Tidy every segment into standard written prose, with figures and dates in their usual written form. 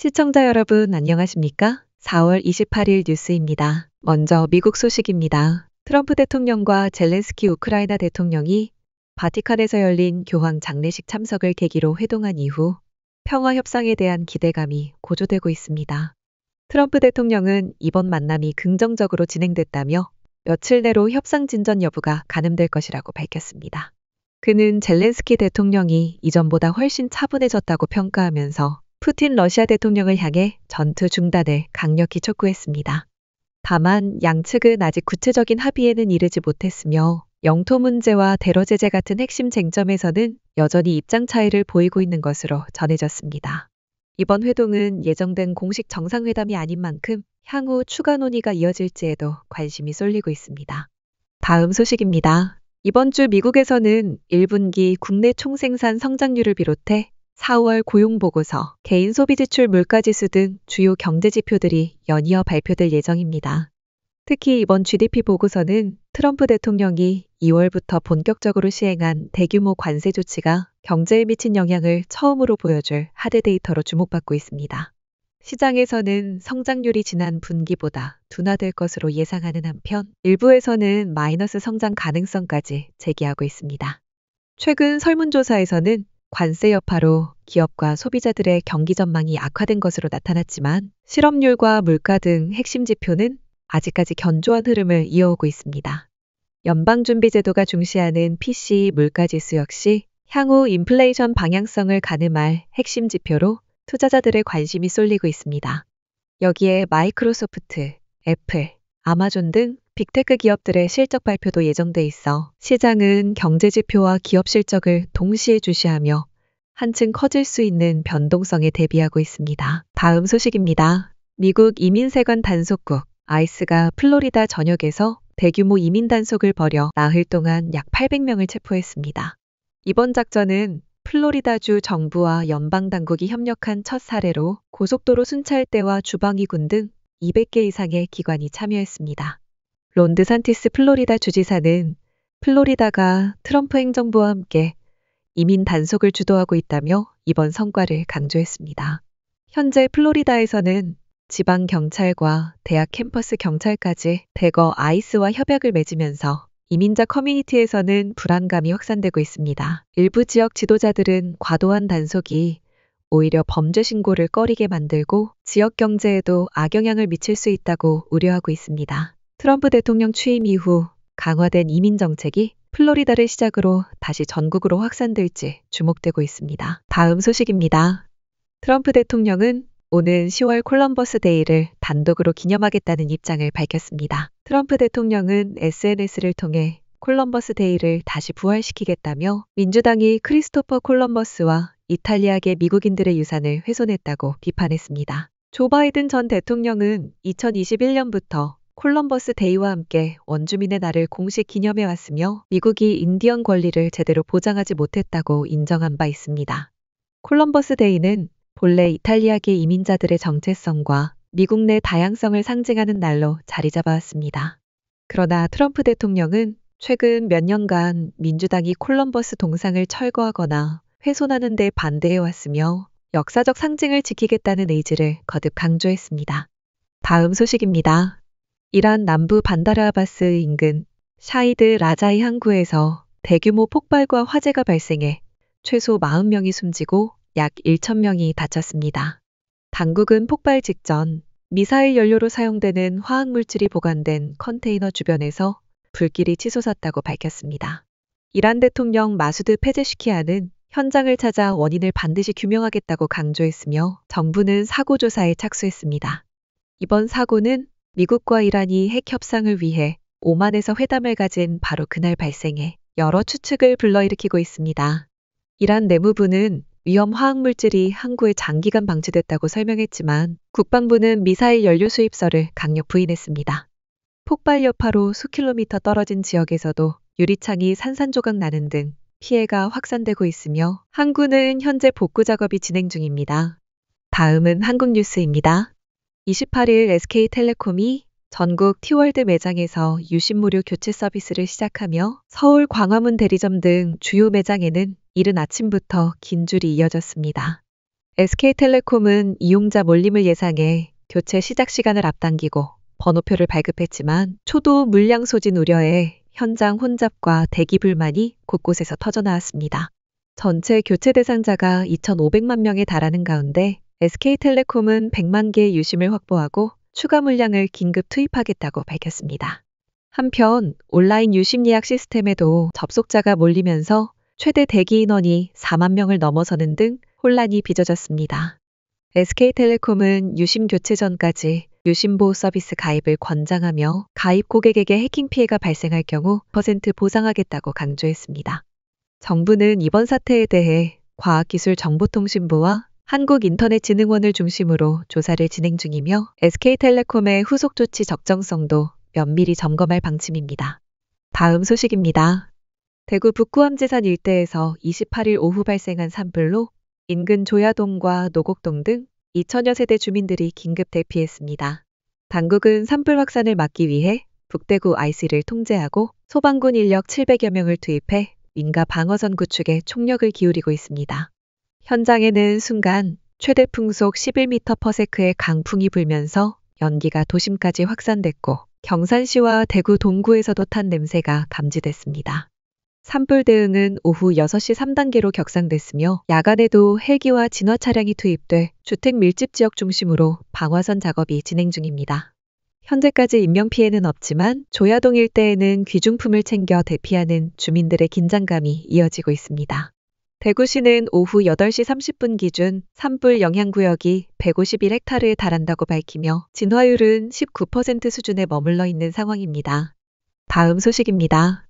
시청자 여러분 안녕하십니까? 4월 28일 뉴스입니다. 먼저 미국 소식입니다. 트럼프 대통령과 젤렌스키 우크라이나 대통령이 바티칸에서 열린 교황 장례식 참석을 계기로 회동한 이후 평화 협상에 대한 기대감이 고조되고 있습니다. 트럼프 대통령은 이번 만남이 긍정적으로 진행됐다며 며칠 내로 협상 진전 여부가 가늠될 것이라고 밝혔습니다. 그는 젤렌스키 대통령이 이전보다 훨씬 차분해졌다고 평가하면서 푸틴 러시아 대통령을 향해 전투 중단을 강력히 촉구했습니다. 다만 양측은 아직 구체적인 합의에는 이르지 못했으며 영토 문제와 테러 제재 같은 핵심 쟁점에서는 여전히 입장 차이를 보이고 있는 것으로 전해졌습니다. 이번 회동은 예정된 공식 정상회담이 아닌 만큼 향후 추가 논의가 이어질지에도 관심이 쏠리고 있습니다. 다음 소식입니다. 이번 주 미국에서는 1분기 국내 총생산 성장률을 비롯해 4월 고용보고서, 개인 소비지출 물가지수 등 주요 경제지표들이 연이어 발표될 예정입니다. 특히 이번 GDP 보고서는 트럼프 대통령이 2월부터 본격적으로 시행한 대규모 관세 조치가 경제에 미친 영향을 처음으로 보여줄 하드 데이터로 주목받고 있습니다. 시장에서는 성장률이 지난 분기보다 둔화될 것으로 예상하는 한편 일부에서는 마이너스 성장 가능성까지 제기하고 있습니다. 최근 설문조사에서는 관세 여파로 기업과 소비자들의 경기 전망이 악화된 것으로 나타났지만 실업률과 물가 등 핵심 지표는 아직까지 견조한 흐름을 이어오고 있습니다. 연방준비제도가 중시하는 PCE 물가지수 역시 향후 인플레이션 방향성을 가늠할 핵심 지표로 투자자들의 관심이 쏠리고 있습니다. 여기에 마이크로소프트, 애플, 아마존 등 빅테크 기업들의 실적 발표도 예정돼 있어 시장은 경제지표와 기업 실적을 동시에 주시하며 한층 커질 수 있는 변동성에 대비하고 있습니다. 다음 소식입니다. 미국 이민세관 단속국 ICE가 플로리다 전역에서 대규모 이민 단속을 벌여 나흘 동안 약 800명을 체포했습니다. 이번 작전은 플로리다주 정부와 연방당국이 협력한 첫 사례로 고속도로 순찰대와 주방위군 등 200개 이상의 기관이 참여했습니다. 론 드산티스 플로리다 주지사는 플로리다가 트럼프 행정부와 함께 이민 단속을 주도하고 있다며 이번 성과를 강조했습니다. 현재 플로리다에서는 지방 경찰과 대학 캠퍼스 경찰까지 대거 ICE와 협약을 맺으면서 이민자 커뮤니티에서는 불안감이 확산되고 있습니다. 일부 지역 지도자들은 과도한 단속이 오히려 범죄 신고를 꺼리게 만들고 지역 경제에도 악영향을 미칠 수 있다고 우려하고 있습니다. 트럼프 대통령 취임 이후 강화된 이민 정책이 플로리다를 시작으로 다시 전국으로 확산될지 주목되고 있습니다. 다음 소식입니다. 트럼프 대통령은 오는 10월 콜럼버스 데이를 단독으로 기념하겠다는 입장을 밝혔습니다. 트럼프 대통령은 SNS를 통해 콜럼버스 데이를 다시 부활시키겠다며 민주당이 크리스토퍼 콜럼버스와 이탈리아계 미국인들의 유산을 훼손했다고 비판했습니다. 조 바이든 전 대통령은 2021년부터 콜럼버스 데이와 함께 원주민의 날을 공식 기념해 왔으며 미국이 인디언 권리를 제대로 보장하지 못했다고 인정한 바 있습니다. 콜럼버스 데이는 본래 이탈리아계 이민자들의 정체성과 미국 내 다양성을 상징하는 날로 자리 잡아왔습니다. 그러나 트럼프 대통령은 최근 몇 년간 민주당이 콜럼버스 동상을 철거하거나 훼손하는 데 반대해왔으며 역사적 상징을 지키겠다는 의지를 거듭 강조했습니다. 다음 소식입니다. 이란 남부 반다르 아바스 인근 샤히드 라자이 항구에서 대규모 폭발과 화재가 발생해 최소 40명이 숨지고 약 1,000명이 다쳤습니다. 당국은 폭발 직전 미사일 연료로 사용되는 화학물질이 보관된 컨테이너 주변에서 불길이 치솟았다고 밝혔습니다. 이란 대통령 마수드 페제시키안은 현장을 찾아 원인을 반드시 규명하겠다고 강조했으며 정부는 사고 조사에 착수했습니다. 이번 사고는 미국과 이란이 핵 협상을 위해 오만에서 회담을 가진 바로 그날 발생해 여러 추측을 불러일으키고 있습니다. 이란 내무부는 위험 화학물질이 항구에 장기간 방치됐다고 설명했지만 국방부는 미사일 연료 수입설을 강력 부인했습니다. 폭발 여파로 수킬로미터 떨어진 지역에서도 유리창이 산산조각 나는 등 피해가 확산되고 있으며 항구는 현재 복구 작업이 진행 중입니다. 다음은 한국 뉴스입니다. 28일 SK텔레콤이 전국 T월드 매장에서 유심 무료 교체 서비스를 시작하며 서울 광화문 대리점 등 주요 매장에는 이른 아침부터 긴 줄이 이어졌습니다. SK텔레콤은 이용자 몰림을 예상해 교체 시작 시간을 앞당기고 번호표를 발급했지만 초도 물량 소진 우려에 현장 혼잡과 대기 불만이 곳곳에서 터져나왔습니다. 전체 교체 대상자가 2,500만 명에 달하는 가운데 SK텔레콤은 100만 개의 유심을 확보하고 추가 물량을 긴급 투입하겠다고 밝혔습니다. 한편 온라인 유심 예약 시스템에도 접속자가 몰리면서 최대 대기 인원이 4만 명을 넘어서는 등 혼란이 빚어졌습니다. SK텔레콤은 유심 교체 전까지 유심보호 서비스 가입을 권장하며 가입 고객에게 해킹 피해가 발생할 경우 100% 보상하겠다고 강조했습니다. 정부는 이번 사태에 대해 과학기술정보통신부와 한국인터넷진흥원을 중심으로 조사를 진행 중이며 SK텔레콤의 후속 조치 적정성도 면밀히 점검할 방침입니다. 다음 소식입니다. 대구 북구암제산 일대에서 28일 오후 발생한 산불로 인근 조야동과 노곡동 등 2천여 세대 주민들이 긴급 대피했습니다. 당국은 산불 확산을 막기 위해 북대구 IC를 통제하고 소방군 인력 700여 명을 투입해 민가 방어선 구축에 총력을 기울이고 있습니다. 현장에는 순간 최대 풍속 11m/s의 강풍이 불면서 연기가 도심까지 확산됐고 경산시와 대구 동구에서도 탄 냄새가 감지됐습니다. 산불 대응은 오후 6시 3단계로 격상됐으며 야간에도 헬기와 진화 차량이 투입돼 주택 밀집 지역 중심으로 방화선 작업이 진행 중입니다. 현재까지 인명피해는 없지만 조야동 일대에는 귀중품을 챙겨 대피하는 주민들의 긴장감이 이어지고 있습니다. 대구시는 오후 8시 30분 기준 산불 영향구역이 151헥타르에 달한다고 밝히며 진화율은 19% 수준에 머물러 있는 상황입니다. 다음 소식입니다.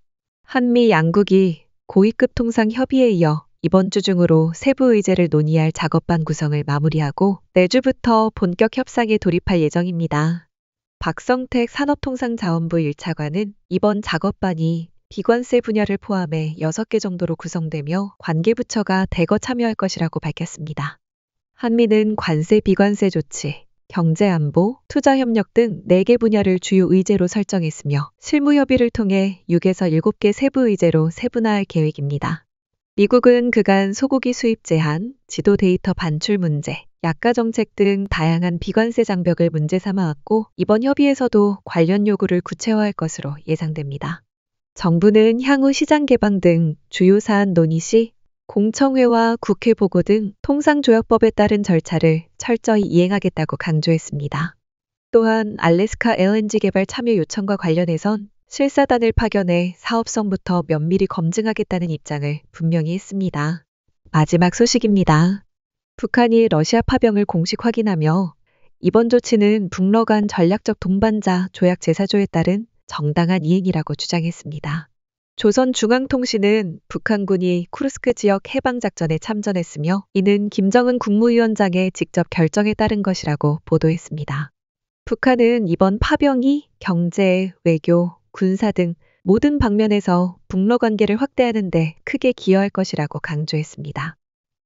한미 양국이 고위급 통상 협의에 이어 이번 주 중으로 세부 의제를 논의할 작업반 구성을 마무리하고 내주부터 본격 협상에 돌입할 예정입니다. 박성택 산업통상자원부 1차관은 이번 작업반이 비관세 분야를 포함해 6개 정도로 구성되며 관계부처가 대거 참여할 것이라고 밝혔습니다. 한미는 관세 비관세 조치, 경제안보, 투자협력 등 4개 분야를 주요 의제로 설정했으며 실무 협의를 통해 6에서 7개 세부 의제로 세분화할 계획입니다. 미국은 그간 소고기 수입 제한, 지도 데이터 반출 문제, 약가 정책 등 다양한 비관세 장벽을 문제 삼아왔고 이번 협의에서도 관련 요구를 구체화할 것으로 예상됩니다. 정부는 향후 시장 개방 등 주요 사안 논의 시 공청회와 국회 보고 등 통상조약법에 따른 절차를 철저히 이행하겠다고 강조했습니다. 또한 알래스카 LNG 개발 참여 요청과 관련해선 실사단을 파견해 사업성부터 면밀히 검증하겠다는 입장을 분명히 했습니다. 마지막 소식입니다. 북한이 러시아 파병을 공식 확인하며 이번 조치는 북러 간 전략적 동반자 조약 재사조에 따른 정당한 이행이라고 주장했습니다. 조선중앙통신은 북한군이 쿠르스크 지역 해방작전에 참전했으며 이는 김정은 국무위원장의 직접 결정에 따른 것이라고 보도했습니다. 북한은 이번 파병이 경제, 외교, 군사 등 모든 방면에서 북러 관계를 확대하는 데 크게 기여할 것이라고 강조했습니다.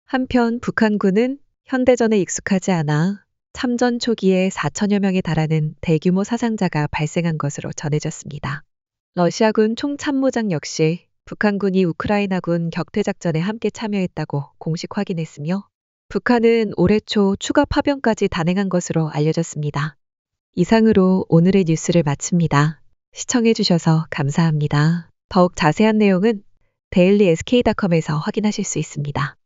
한편 북한군은 현대전에 익숙하지 않아 참전 초기에 4천여 명에 달하는 대규모 사상자가 발생한 것으로 전해졌습니다. 러시아군 총참모장 역시 북한군이 우크라이나군 격퇴작전에 함께 참여했다고 공식 확인했으며 북한은 올해 초 추가 파병까지 단행한 것으로 알려졌습니다. 이상으로 오늘의 뉴스를 마칩니다. 시청해주셔서 감사합니다. 더욱 자세한 내용은 데일리 SK.com에서 확인하실 수 있습니다.